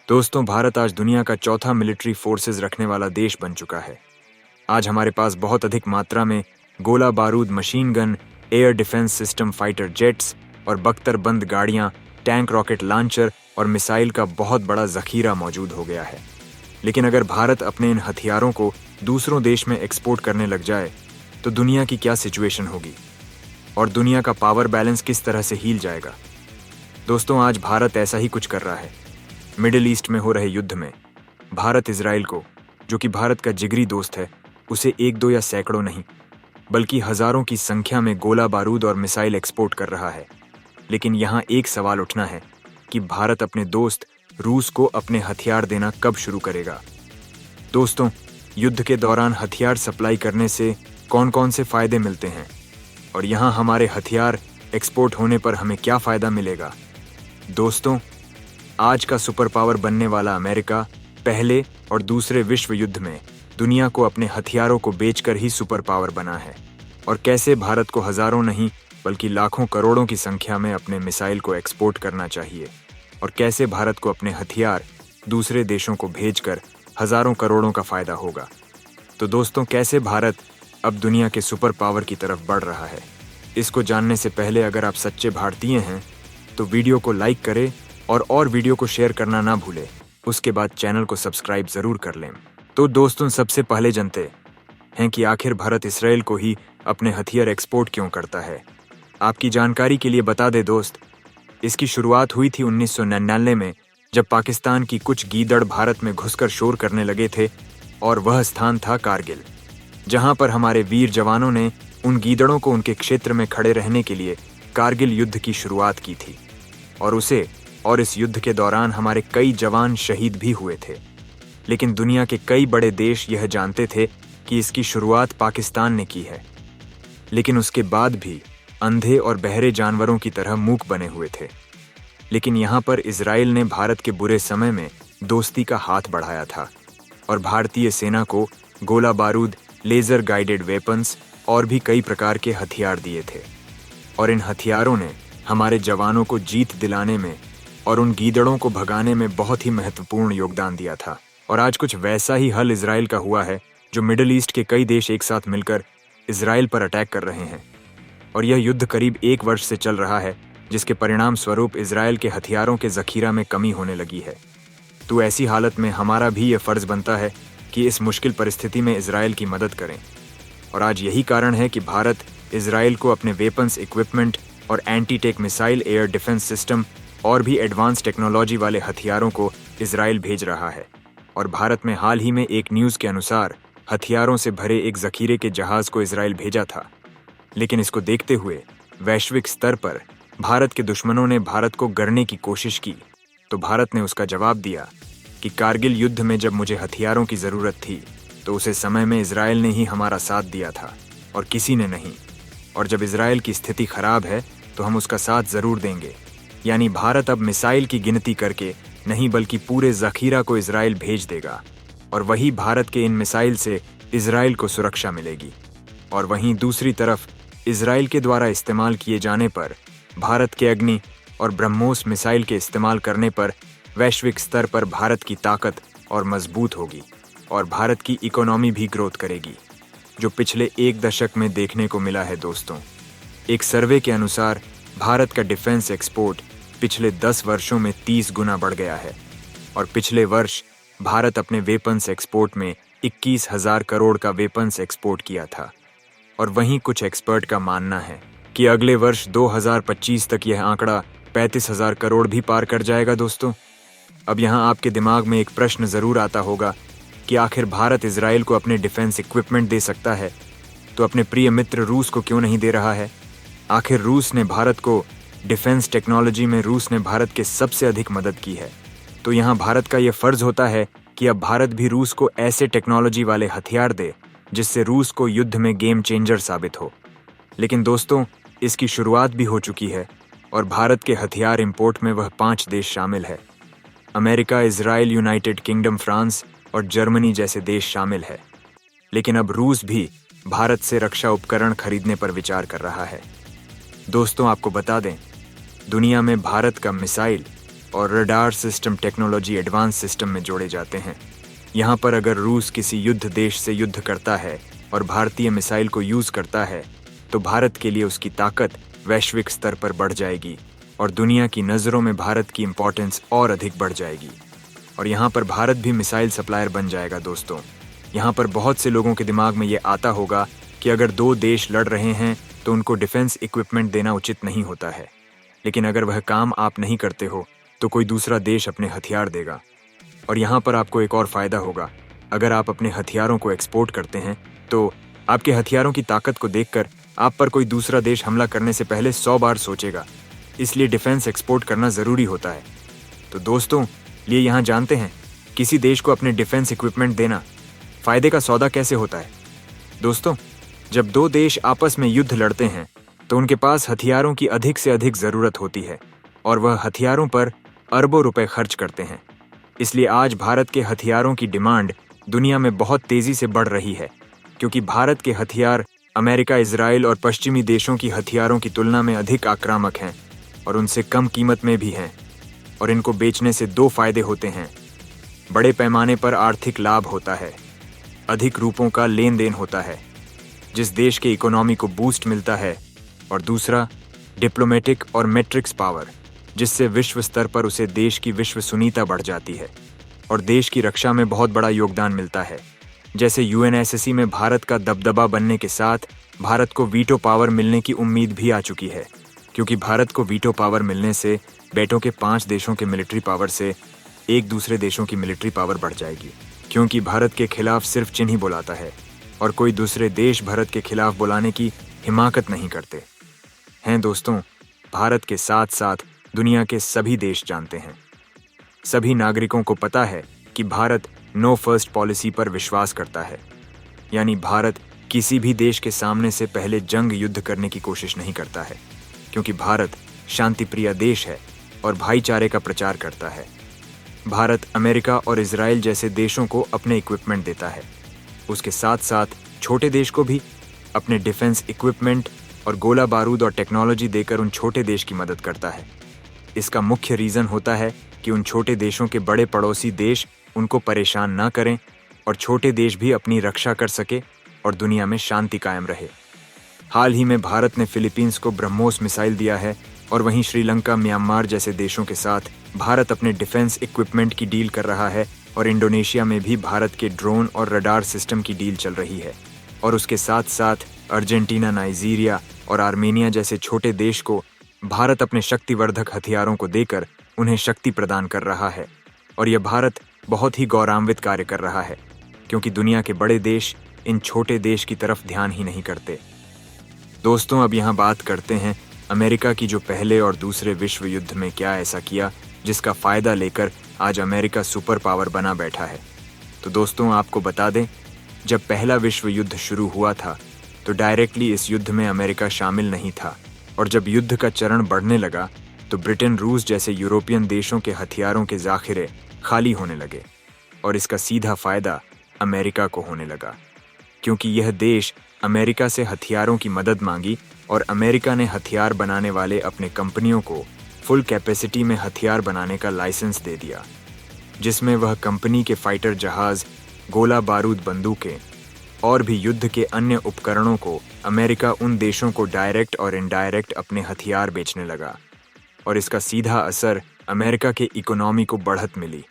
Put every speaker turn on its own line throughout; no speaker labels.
दोस्तों, भारत आज दुनिया का चौथा मिलिट्री फोर्सेस रखने वाला देश बन चुका है। आज हमारे पास बहुत अधिक मात्रा में गोला बारूद, machine gun, air defence system, fighter jets और बख्तरबंद गाड़ियां, टैंक, रॉकेट लॉन्चर और मिसाइल का बहुत बड़ा जखीरा मौजूद हो गया है। लेकिन अगर भारत अपने इन हथियारों को दूसरों देश में एक्सपोर्ट करने लग जाए तो दुनिया की क्या सिचुएशन होगी और दुनिया का पावर बैलेंस किस तरह से हिल जाएगा। दोस्तों, आज भारत ऐसा ही कुछ कर रहा है। मिडिल ईस्ट में हो रहे युद्ध में भारत इजराइल को, जो कि भारत का जिगरी दोस्त है, उसे एक दो या सैकड़ों नहीं बल्कि हजारों की संख्या में गोला बारूद और मिसाइल एक्सपोर्ट कर रहा है। लेकिन यहाँ एक सवाल उठना है कि भारत अपने दोस्त रूस को अपने हथियार देना कब शुरू करेगा। दोस्तों, युद्ध के दौरान हथियार सप्लाई करने से कौन कौन से फायदे मिलते हैं और यहाँ हमारे हथियार एक्सपोर्ट होने पर हमें क्या फायदा मिलेगा। दोस्तों, आज का सुपर पावर बनने वाला अमेरिका पहले और दूसरे विश्व युद्ध में दुनिया को अपने हथियारों को बेचकर ही सुपर पावर बना है, और कैसे भारत को हजारों नहीं बल्कि लाखों करोड़ों की संख्या में अपने मिसाइल को एक्सपोर्ट करना चाहिए, और कैसे भारत को अपने हथियार दूसरे देशों को भेजकर हजारों करोड़ों का फायदा होगा। तो दोस्तों, कैसे भारत अब दुनिया के सुपर पावर की तरफ बढ़ रहा है, इसको जानने से पहले अगर आप सच्चे भारतीय हैं तो वीडियो को लाइक करें और वीडियो को शेयर करना ना भूलें। उसके बाद चैनल को सब्सक्राइब जरूर कर लें। तो दोस्तों, सबसे पहले जानते हैं कि आखिर भारत इसराइल को ही अपने हथियार एक्सपोर्ट क्यों करता है। आपकी जानकारी के लिए बता दें दोस्त, इसकी शुरुआत हुई थी 1999 में, जब पाकिस्तान की कुछ गीदड़ भारत में घुसकर शोर करने लगे थे, और वह स्थान था कारगिल, जहां पर हमारे वीर जवानों ने उन गीदड़ों को उनके क्षेत्र में खड़े रहने के लिए कारगिल युद्ध की शुरुआत की थी। और इस युद्ध के दौरान हमारे कई जवान शहीद भी हुए थे। लेकिन दुनिया के कई बड़े देश यह जानते थे कि इसकी शुरुआत पाकिस्तान ने की है, लेकिन उसके बाद भी अंधे और बहरे जानवरों की तरह मूक बने हुए थे। लेकिन यहाँ पर इजराइल ने भारत के बुरे समय में दोस्ती का हाथ बढ़ाया था और भारतीय सेना को गोला बारूद, लेजर गाइडेड वेपन्स और भी कई प्रकार के हथियार दिए थे, और इन हथियारों ने हमारे जवानों को जीत दिलाने में और उन गीदड़ों को भगाने में बहुत ही महत्वपूर्ण योगदान दिया था। और आज कुछ वैसा ही हल इजराइल का हुआ है, जो मिडिल ईस्ट के कई देश एक साथ मिलकर इजराइल पर अटैक कर रहे हैं, और यह युद्ध करीब 1 वर्ष से चल रहा है, जिसके परिणाम स्वरूप इजराइल के हथियारों के जखीरा में कमी होने लगी है। तो ऐसी हालत में हमारा भी यह फर्ज बनता है कि इस मुश्किल परिस्थिति में इजराइल की मदद करें। और आज यही कारण है कि भारत इजराइल को अपने वेपन्स, इक्विपमेंट और anti tech missile, air defence system और भी एडवांस टेक्नोलॉजी वाले हथियारों को इजराइल भेज रहा है। और भारत में हाल ही में एक न्यूज़ के अनुसार हथियारों से भरे एक जखीरे के जहाज को इजराइल भेजा था। लेकिन इसको देखते हुए वैश्विक स्तर पर भारत के दुश्मनों ने भारत को गढ़ने की कोशिश की, तो भारत ने उसका जवाब दिया कि कारगिल युद्ध में जब मुझे हथियारों की ज़रूरत थी तो उसे समय में इजराइल ने ही हमारा साथ दिया था और किसी ने नहीं। और जब इजराइल की स्थिति खराब है तो हम उसका साथ ज़रूर देंगे। यानी भारत अब मिसाइल की गिनती करके नहीं बल्कि पूरे जखीरा को इजराइल भेज देगा, और वही भारत के इन मिसाइल से इजराइल को सुरक्षा मिलेगी। और वहीं दूसरी तरफ इजराइल के द्वारा इस्तेमाल किए जाने पर भारत के अग्नि और ब्रह्मोस मिसाइल के इस्तेमाल करने पर वैश्विक स्तर पर भारत की ताकत और मजबूत होगी, और भारत की इकोनॉमी भी ग्रोथ करेगी, जो पिछले 1 दशक में देखने को मिला है। दोस्तों, एक सर्वे के अनुसार भारत का डिफेंस एक्सपोर्ट पिछले 10 वर्षों में 30 गुना बढ़ गया है, और पिछले वर्ष भारत अपने वेपन्स एक्सपोर्ट में 21,000 करोड़ का वेपन्स एक्सपोर्ट किया था। और वहीं कुछ एक्सपर्ट का मानना है कि अगले वर्ष 2025 तक यह आंकड़ा 35,000 करोड़ भी पार कर जाएगा। दोस्तों, अब यहाँ आपके दिमाग में एक प्रश्न ज़रूर आता होगा कि आखिर भारत इजराइल को अपने डिफेंस इक्विपमेंट दे सकता है, तो अपने प्रिय मित्र रूस को क्यों नहीं दे रहा है। आखिर रूस ने भारत को डिफेंस टेक्नोलॉजी में रूस ने भारत के सबसे अधिक मदद की है, तो यहाँ भारत का यह फर्ज होता है कि अब भारत भी रूस को ऐसे टेक्नोलॉजी वाले हथियार दे जिससे रूस को युद्ध में गेम चेंजर साबित हो। लेकिन दोस्तों, इसकी शुरुआत भी हो चुकी है, और भारत के हथियार इंपोर्ट में वह 5 देश शामिल है। America, Israel, United kingdom, France और जर्मनी जैसे देश शामिल है। लेकिन अब रूस भी भारत से रक्षा उपकरण खरीदने पर विचार कर रहा है। दोस्तों, आपको बता दें, दुनिया में भारत का मिसाइल और radar system technology advance system में जोड़े जाते हैं। यहाँ पर अगर रूस किसी युद्ध देश से युद्ध करता है और भारतीय मिसाइल को यूज करता है तो भारत के लिए उसकी ताकत वैश्विक स्तर पर बढ़ जाएगी और दुनिया की नज़रों में भारत की इम्पोर्टेंस और अधिक बढ़ जाएगी। और यहाँ पर भारत भी मिसाइल सप्लायर बन जाएगा। दोस्तों, यहाँ पर बहुत से लोगों के दिमाग में ये आता होगा कि अगर दो देश लड़ रहे हैं तो उनको डिफेंस इक्विपमेंट देना उचित नहीं होता है, लेकिन अगर वह काम आप नहीं करते हो तो कोई दूसरा देश अपने हथियार देगा। और यहाँ पर आपको एक और फायदा होगा, अगर आप अपने हथियारों को एक्सपोर्ट करते हैं तो आपके हथियारों की ताकत को देखकर आप पर कोई दूसरा देश हमला करने से पहले 100 बार सोचेगा। इसलिए डिफेंस एक्सपोर्ट करना ज़रूरी होता है। तो दोस्तों, लिए यहाँ जानते हैं किसी देश को अपने डिफेंस इक्विपमेंट देना फ़ायदे का सौदा कैसे होता है। दोस्तों, जब दो देश आपस में युद्ध लड़ते हैं तो उनके पास हथियारों की अधिक से अधिक ज़रूरत होती है और वह हथियारों पर अरबों रुपए खर्च करते हैं। इसलिए आज भारत के हथियारों की डिमांड दुनिया में बहुत तेज़ी से बढ़ रही है, क्योंकि भारत के हथियार अमेरिका, इजराइल और पश्चिमी देशों की हथियारों की तुलना में अधिक आक्रामक हैं और उनसे कम कीमत में भी हैं। और इनको बेचने से दो फायदे होते हैं। बड़े पैमाने पर आर्थिक लाभ होता है, अधिक रूपों का लेन देन होता है जिस देश के इकोनॉमी को बूस्ट मिलता है, और दूसरा डिप्लोमेटिक और मैट्रिक्स पावर, जिससे विश्व स्तर पर उसे देश की विश्वसनीयता बढ़ जाती है और देश की रक्षा में बहुत बड़ा योगदान मिलता है। जैसे यूएनएससी में भारत का दबदबा बनने के साथ भारत को वीटो पावर मिलने की उम्मीद भी आ चुकी है, क्योंकि भारत को वीटो पावर मिलने से बेटों के 5 देशों के मिलिट्री पावर से एक दूसरे देशों की मिलिट्री पावर बढ़ जाएगी, क्योंकि भारत के खिलाफ सिर्फ चीन ही बुलाता है और कोई दूसरे देश भारत के खिलाफ बुलाने की हिमाकत नहीं करते हैं। दोस्तों, भारत के साथ साथ दुनिया के सभी देश जानते हैं, सभी नागरिकों को पता है कि भारत नो फर्स्ट पॉलिसी पर विश्वास करता है, यानी भारत किसी भी देश के सामने से पहले जंग युद्ध करने की कोशिश नहीं करता है, क्योंकि भारत शांतिप्रिय देश है और भाईचारे का प्रचार करता है। भारत अमेरिका और इजराइल जैसे देशों को अपने इक्विपमेंट देता है, उसके साथ साथ छोटे देश को भी अपने डिफेंस इक्विपमेंट और गोला बारूद और टेक्नोलॉजी देकर उन छोटे देश की मदद करता है। इसका मुख्य रीज़न होता है कि उन छोटे देशों के बड़े पड़ोसी देश उनको परेशान ना करें और छोटे देश भी अपनी रक्षा कर सके और दुनिया में शांति कायम रहे। हाल ही में भारत ने फिलीपींस को ब्रह्मोस मिसाइल दिया है और वहीं श्रीलंका, म्यांमार जैसे देशों के साथ भारत अपने डिफेंस इक्विपमेंट की डील कर रहा है और इंडोनेशिया में भी भारत के ड्रोन और रडार सिस्टम की डील चल रही है। और उसके साथ साथ अर्जेंटीना, नाइजीरिया और आर्मेनिया जैसे छोटे देश को भारत अपने शक्तिवर्धक हथियारों को देकर उन्हें शक्ति प्रदान कर रहा है। और यह भारत बहुत ही गौरवान्वित कार्य कर रहा है, क्योंकि दुनिया के बड़े देश इन छोटे देश की तरफ ध्यान ही नहीं करते। दोस्तों, अब यहाँ बात करते हैं अमेरिका की, जो पहले और दूसरे विश्व युद्ध में क्या ऐसा किया जिसका फ़ायदा लेकर आज अमेरिका सुपर पावर बना बैठा है। तो दोस्तों, आपको बता दें, जब पहला विश्व युद्ध शुरू हुआ था तो डायरेक्टली इस युद्ध में अमेरिका शामिल नहीं था, और जब युद्ध का चरण बढ़ने लगा तो ब्रिटेन, रूस जैसे यूरोपियन देशों के हथियारों के ज़ाखिरे खाली होने लगे और इसका सीधा फ़ायदा अमेरिका को होने लगा, क्योंकि यह देश अमेरिका से हथियारों की मदद मांगी और अमेरिका ने हथियार बनाने वाले अपने कंपनियों को फुल कैपेसिटी में हथियार बनाने का लाइसेंस दे दिया, जिसमें वह कंपनी के फाइटर जहाज़, गोला बारूद बंदूकें और भी युद्ध के अन्य उपकरणों को अमेरिका उन देशों को डायरेक्ट और इनडायरेक्ट अपने हथियार बेचने लगा। और इसका सीधा असर अमेरिका के इकोनॉमी को बढ़त मिली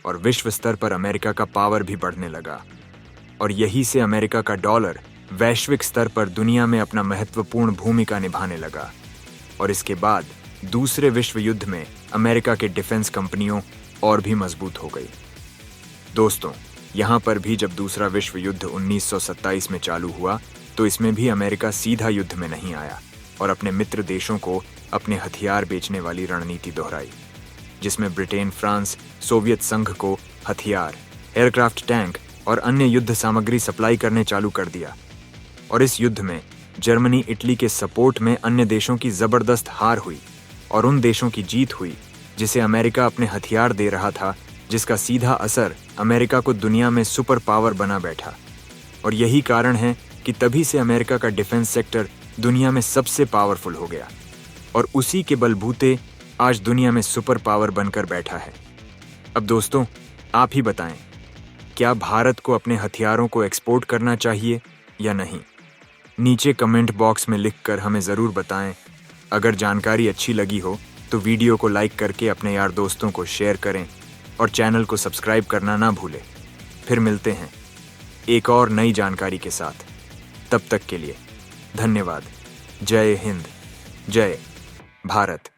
और विश्व स्तर पर अमेरिका का पावर भी बढ़ने लगा। और यही से अमेरिका का डॉलर वैश्विक स्तर पर दुनिया में अपना महत्वपूर्ण भूमिका निभाने लगा। और इसके बाद दूसरे विश्व युद्ध में अमेरिका के डिफेंस कंपनियों और भी मजबूत हो गई। दोस्तों, यहाँ पर भी जब दूसरा विश्व युद्ध 1927 में चालू हुआ तो इसमें भी अमेरिका सीधा युद्ध में नहीं आया और अपने मित्र देशों को अपने हथियार बेचने वाली रणनीति दोहराई, जिसमें ब्रिटेन, फ्रांस, सोवियत संघ को हथियार, एयरक्राफ्ट, टैंक और अन्य युद्ध सामग्री सप्लाई करने चालू कर दिया। और इस युद्ध में जर्मनी, इटली के सपोर्ट में अन्य देशों की ज़बरदस्त हार हुई और उन देशों की जीत हुई जिसे अमेरिका अपने हथियार दे रहा था, जिसका सीधा असर अमेरिका को दुनिया में सुपर पावर बना बैठा। और यही कारण है कि तभी से अमेरिका का डिफेंस सेक्टर दुनिया में सबसे पावरफुल हो गया और उसी के बलबूते आज दुनिया में सुपर पावर बनकर बैठा है। अब दोस्तों, आप ही बताएं, क्या भारत को अपने हथियारों को एक्सपोर्ट करना चाहिए या नहीं? नीचे कमेंट बॉक्स में लिखकर हमें ज़रूर बताएं। अगर जानकारी अच्छी लगी हो तो वीडियो को लाइक करके अपने यार दोस्तों को शेयर करें और चैनल को सब्सक्राइब करना ना भूलें। फिर मिलते हैं एक और नई जानकारी के साथ। तब तक के लिए धन्यवाद। जय हिंद, जय भारत।